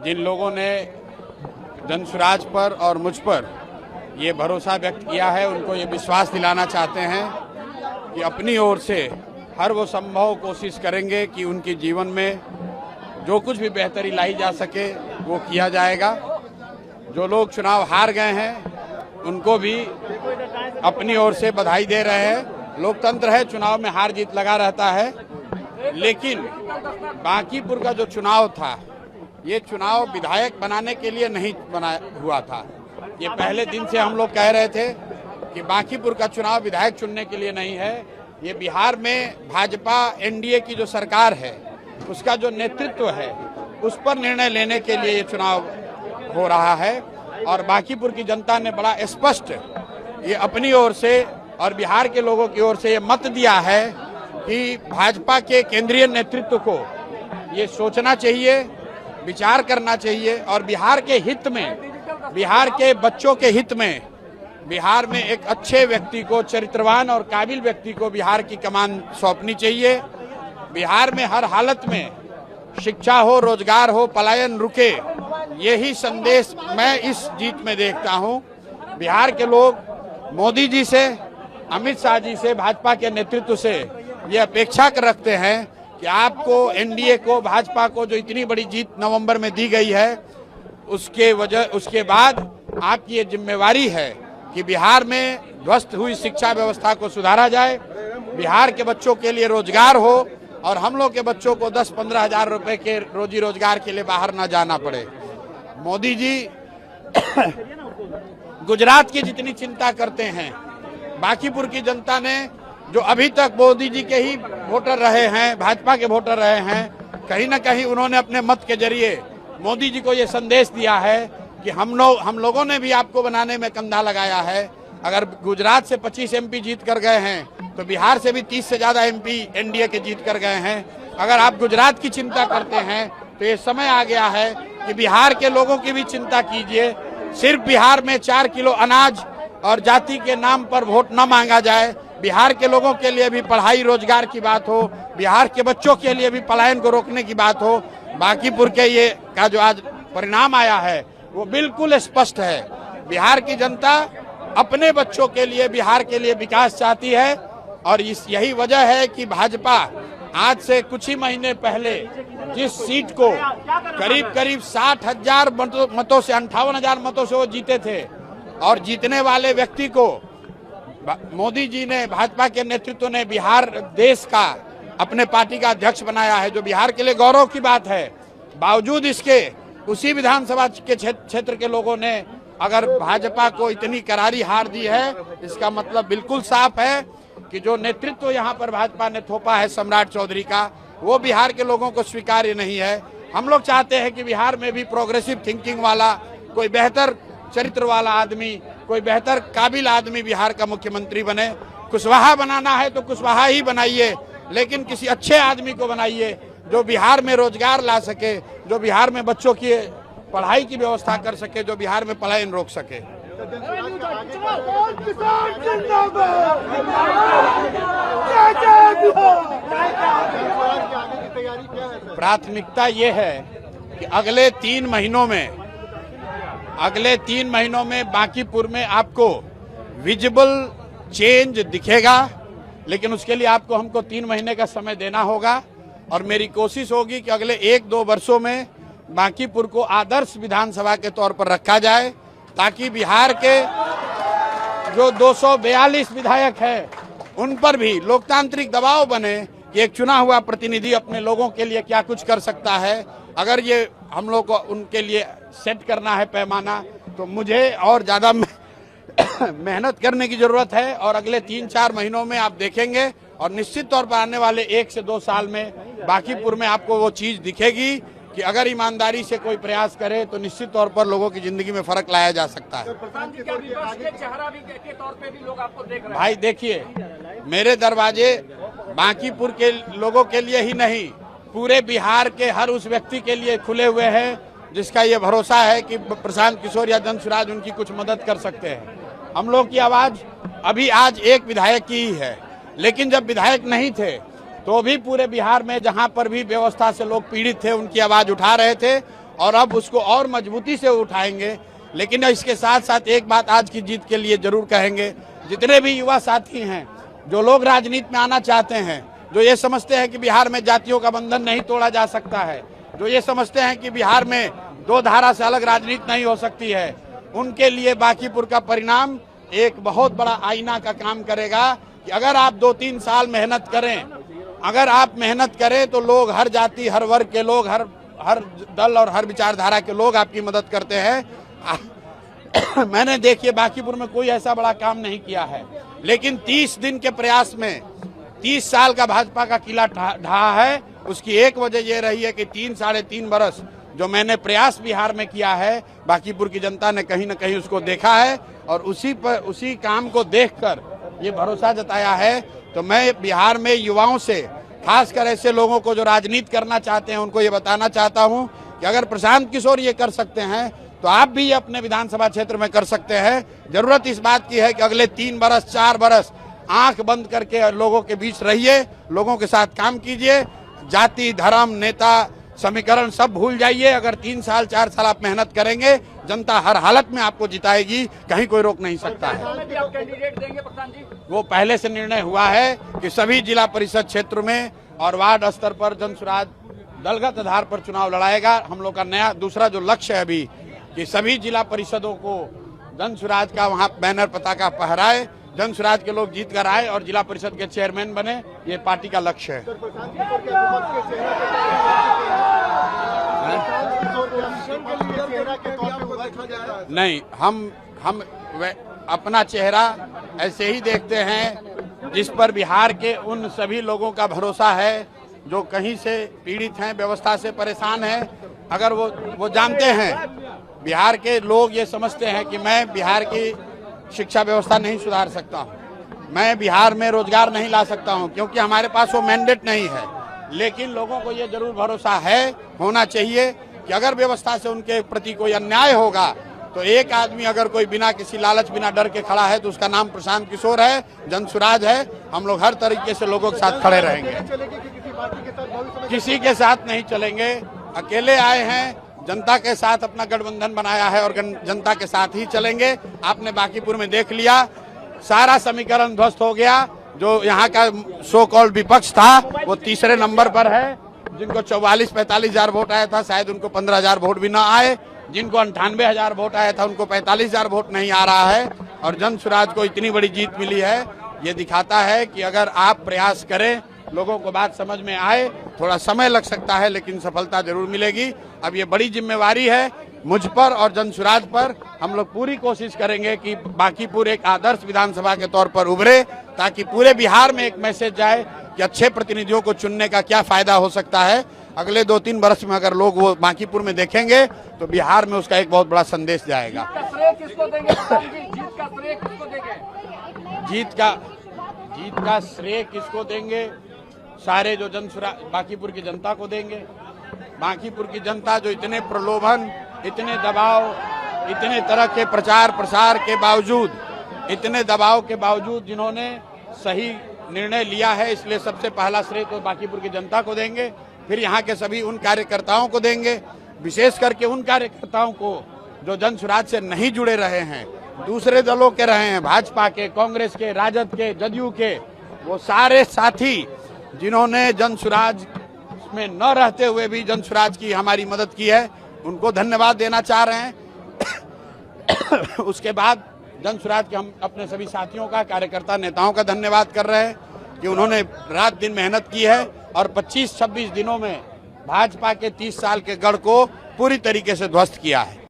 जिन लोगों ने जनसुराज पर और मुझ पर ये भरोसा व्यक्त किया है, उनको ये विश्वास दिलाना चाहते हैं कि अपनी ओर से हर वो संभव कोशिश करेंगे कि उनके जीवन में जो कुछ भी बेहतरी लाई जा सके वो किया जाएगा। जो लोग चुनाव हार गए हैं उनको भी अपनी ओर से बधाई दे रहे हैं। लोकतंत्र है, चुनाव में हार जीत लगा रहता है, लेकिन बांकीपुर का जो चुनाव था ये चुनाव विधायक बनाने के लिए नहीं बना हुआ था। ये पहले दिन से हम लोग कह रहे थे कि बांकीपुर का चुनाव विधायक चुनने के लिए नहीं है। ये बिहार में भाजपा एनडीए की जो सरकार है उसका जो नेतृत्व है उस पर निर्णय लेने के लिए ये चुनाव हो रहा है। और बांकीपुर की जनता ने बड़ा स्पष्ट ये अपनी ओर से और बिहार के लोगों की ओर से ये मत दिया है कि भाजपा के केंद्रीय नेतृत्व को ये सोचना चाहिए, विचार करना चाहिए और बिहार के हित में, बिहार के बच्चों के हित में, बिहार में एक अच्छे व्यक्ति को, चरित्रवान और काबिल व्यक्ति को बिहार की कमान सौंपनी चाहिए। बिहार में हर हालत में शिक्षा हो, रोजगार हो, पलायन रुके, यही संदेश मैं इस जीत में देखता हूं। बिहार के लोग मोदी जी से, अमित शाह जी से, भाजपा के नेतृत्व से ये अपेक्षा रखते हैं कि आपको, एनडीए को, भाजपा को जो इतनी बड़ी जीत नवंबर में दी गई है उसके बाद आपकी ये जिम्मेवारी है कि बिहार में ध्वस्त हुई शिक्षा व्यवस्था को सुधारा जाए, बिहार के बच्चों के लिए रोजगार हो और हम लोग के बच्चों को 10-15 हजार रुपए के रोजी रोजगार के लिए बाहर ना जाना पड़े। मोदी जी गुजरात की जितनी चिंता करते हैं, बांकीपुर की जनता ने जो अभी तक मोदी जी के ही वोटर रहे हैं, भाजपा के वोटर रहे हैं, कहीं ना कहीं उन्होंने अपने मत के जरिए मोदी जी को ये संदेश दिया है कि हम लोगों ने भी आपको बनाने में कंधा लगाया है। अगर गुजरात से 25 एमपी जीत कर गए हैं तो बिहार से भी 30 से ज्यादा एमपी एनडीए के जीत कर गए हैं। अगर आप गुजरात की चिंता करते हैं तो ये समय आ गया है कि बिहार के लोगों की भी चिंता कीजिए। सिर्फ बिहार में 4 किलो अनाज और जाति के नाम पर वोट न मांगा जाए। बिहार के लोगों के लिए भी पढ़ाई रोजगार की बात हो, बिहार के बच्चों के लिए भी पलायन को रोकने की बात हो। बांकीपुर के ये का जो आज परिणाम आया है वो बिल्कुल स्पष्ट है। बिहार की जनता अपने बच्चों के लिए, बिहार के लिए विकास चाहती है और यही वजह है कि भाजपा आज से कुछ ही महीने पहले जिस सीट को करीब 60,000 मतों से, 58,000 मतों से वो जीते थे और जीतने वाले व्यक्ति को मोदी जी ने, भाजपा के नेतृत्व ने बिहार देश का अपने पार्टी का अध्यक्ष बनाया है, जो बिहार के लिए गौरव की बात है। बावजूद इसके उसी विधानसभा के क्षेत्र के लोगों ने अगर भाजपा को इतनी करारी हार दी है, इसका मतलब बिल्कुल साफ है कि जो नेतृत्व यहाँ पर भाजपा ने थोपा है सम्राट चौधरी का, वो बिहार के लोगों को स्वीकार्य नहीं है। हम लोग चाहते हैं कि बिहार में भी प्रोग्रेसिव थिंकिंग वाला, कोई बेहतर चरित्र वाला आदमी, कोई बेहतर काबिल आदमी बिहार का मुख्यमंत्री बने। कुशवाहा बनाना है तो कुशवाहा ही बनाइए, लेकिन किसी अच्छे आदमी को बनाइए जो बिहार में रोजगार ला सके, जो बिहार में बच्चों की पढ़ाई की व्यवस्था कर सके, जो बिहार में पलायन रोक सके। प्राथमिकता ये है कि अगले 3 महीनों में बांकीपुर में आपको विजिबल चेंज दिखेगा, लेकिन उसके लिए हमको 3 महीने का समय देना होगा और मेरी कोशिश होगी कि अगले 1-2 वर्षों में बांकीपुर को आदर्श विधानसभा के तौर पर रखा जाए, ताकि बिहार के जो 242 विधायक हैं उन पर भी लोकतांत्रिक दबाव बने कि एक चुना हुआ प्रतिनिधि अपने लोगों के लिए क्या कुछ कर सकता है। अगर ये हम लोग को उनके लिए सेट करना है पैमाना, तो मुझे और ज्यादा मेहनत करने की जरूरत है और अगले 3-4 महीनों में आप देखेंगे और निश्चित तौर पर आने वाले 1 से 2 साल में बांकीपुर में आपको वो चीज दिखेगी कि अगर ईमानदारी से कोई प्रयास करे तो निश्चित तौर पर लोगों की जिंदगी में फर्क लाया जा सकता है। भाई देखिए, मेरे दरवाजे बांकीपुर के लोगों के लिए ही नहीं, पूरे बिहार के हर उस व्यक्ति के लिए खुले हुए हैं जिसका ये भरोसा है कि प्रशांत किशोर या जनसुराज उनकी कुछ मदद कर सकते हैं। हम लोग की आवाज अभी आज एक विधायक की ही है, लेकिन जब विधायक नहीं थे तो भी पूरे बिहार में जहां पर भी व्यवस्था से लोग पीड़ित थे उनकी आवाज उठा रहे थे और अब उसको और मजबूती से उठाएंगे। लेकिन इसके साथ साथ एक बात आज की जीत के लिए जरूर कहेंगे, जितने भी युवा साथी हैं, जो लोग राजनीति में आना चाहते हैं, जो ये समझते हैं कि बिहार में जातियों का बंधन नहीं तोड़ा जा सकता है, जो ये समझते हैं कि बिहार में दो धारा से अलग राजनीति नहीं हो सकती है, उनके लिए बांकीपुर का परिणाम एक बहुत बड़ा आईना का काम करेगा कि अगर आप 2-3 साल मेहनत करें, अगर आप मेहनत करें तो लोग, हर जाति, हर वर्ग के लोग, हर दल और हर विचारधारा के लोग आपकी मदद करते हैं। मैंने देखिए बांकीपुर में कोई ऐसा बड़ा काम नहीं किया है, लेकिन 30 दिन के प्रयास में 30 साल का भाजपा का किला ढहा है। उसकी एक वजह यह रही है कि 3-3.5 बरस जो मैंने प्रयास बिहार में किया है, बांकीपुर की जनता ने कहीं न कहीं उसको देखा है और उसी काम को देखकर ये भरोसा जताया है। तो मैं बिहार में युवाओं से, खासकर ऐसे लोगों को जो राजनीति करना चाहते हैं, उनको ये बताना चाहता हूं कि अगर प्रशांत किशोर ये कर सकते हैं तो आप भी अपने विधानसभा क्षेत्र में कर सकते हैं। जरूरत इस बात की है कि अगले 3 बरस 4 बरस आंख बंद करके लोगों के बीच रहिए, लोगों के साथ काम कीजिए, जाति, धर्म, नेता, समीकरण सब भूल जाइए। अगर 3 साल 4 साल आप मेहनत करेंगे, जनता हर हालत में आपको जिताएगी, कहीं कोई रोक नहीं सकता है। वो पहले से निर्णय हुआ है कि सभी जिला परिषद क्षेत्र में और वार्ड स्तर पर जनसुराज दलगत आधार पर चुनाव लड़ाएगा। हम लोग का नया दूसरा जो लक्ष्य है अभी कि सभी जिला परिषदों को जनसुराज का वहाँ बैनर पताका फहराए, जनसुराज के लोग जीत कर आए और जिला परिषद के चेयरमैन बने, ये पार्टी का लक्ष्य है। नहीं, हम अपना चेहरा ऐसे ही देखते हैं जिस पर बिहार के उन सभी लोगों का भरोसा है जो कहीं से पीड़ित हैं, व्यवस्था से परेशान हैं। अगर वो जानते हैं, बिहार के लोग ये समझते हैं कि मैं बिहार की शिक्षा व्यवस्था नहीं सुधार सकता हूँ, मैं बिहार में रोजगार नहीं ला सकता हूँ, क्योंकि हमारे पास वो मैंडेट नहीं है। लेकिन लोगों को ये जरूर भरोसा है, होना चाहिए कि अगर व्यवस्था से उनके प्रति कोई अन्याय होगा तो एक आदमी अगर कोई बिना किसी लालच, बिना डर के खड़ा है तो उसका नाम प्रशांत किशोर है, जनसुराज है। हम लोग हर तरीके से लोगों के साथ खड़े रहेंगे, किसी के साथ नहीं चलेंगे। अकेले आए हैं, जनता के साथ अपना गठबंधन बनाया है और जनता के साथ ही चलेंगे। आपने बांकीपुर में देख लिया, सारा समीकरण ध्वस्त हो गया। जो यहाँ का सो कॉल्ड विपक्ष था वो तीसरे नंबर पर है। जिनको 44-45 हजार वोट आया था, शायद उनको 15 हजार वोट भी ना आए। जिनको 98 हजार वोट आया था, उनको 45 हजार वोट नहीं आ रहा है। और जनसुराज को इतनी बड़ी जीत मिली है। ये दिखाता है कि अगर आप प्रयास करें, लोगों को बात समझ में आए, थोड़ा समय लग सकता है लेकिन सफलता जरूर मिलेगी। अब ये बड़ी जिम्मेवारी है मुझ पर और जनसुराज पर। हम लोग पूरी कोशिश करेंगे कि बांकीपुर एक आदर्श विधानसभा के तौर पर उभरे, ताकि पूरे बिहार में एक मैसेज जाए कि अच्छे प्रतिनिधियों को चुनने का क्या फायदा हो सकता है। अगले 2-3 वर्ष में अगर लोग वो बांकीपुर में देखेंगे तो बिहार में उसका एक बहुत बड़ा संदेश जाएगा। जीत का श्रेय किसको देंगे? सारे जो जनसुराज बांकीपुर की जनता को देंगे। बांकीपुर की जनता जो इतने प्रलोभन, इतने दबाव, इतने तरह के प्रचार प्रसार के बावजूद, इतने दबाव के बावजूद जिन्होंने सही निर्णय लिया है, इसलिए सबसे पहला श्रेय तो बांकीपुर की जनता को देंगे। फिर यहाँ के सभी उन कार्यकर्ताओं को देंगे, विशेष करके उन कार्यकर्ताओं को जो जनसुराज से नहीं जुड़े रहे हैं, दूसरे दलों के रहे हैं, भाजपा के, कांग्रेस के, राजद के, जदयू के, वो सारे साथी जिन्होंने जनसुराज में न रहते हुए भी जनसुराज की हमारी मदद की है, उनको धन्यवाद देना चाह रहे हैं। उसके बाद जनसुराज के हम अपने सभी साथियों का, कार्यकर्ता नेताओं का धन्यवाद कर रहे हैं कि उन्होंने रात दिन मेहनत की है और 25-26 दिनों में भाजपा के 30 साल के गढ़ को पूरी तरीके से ध्वस्त किया है।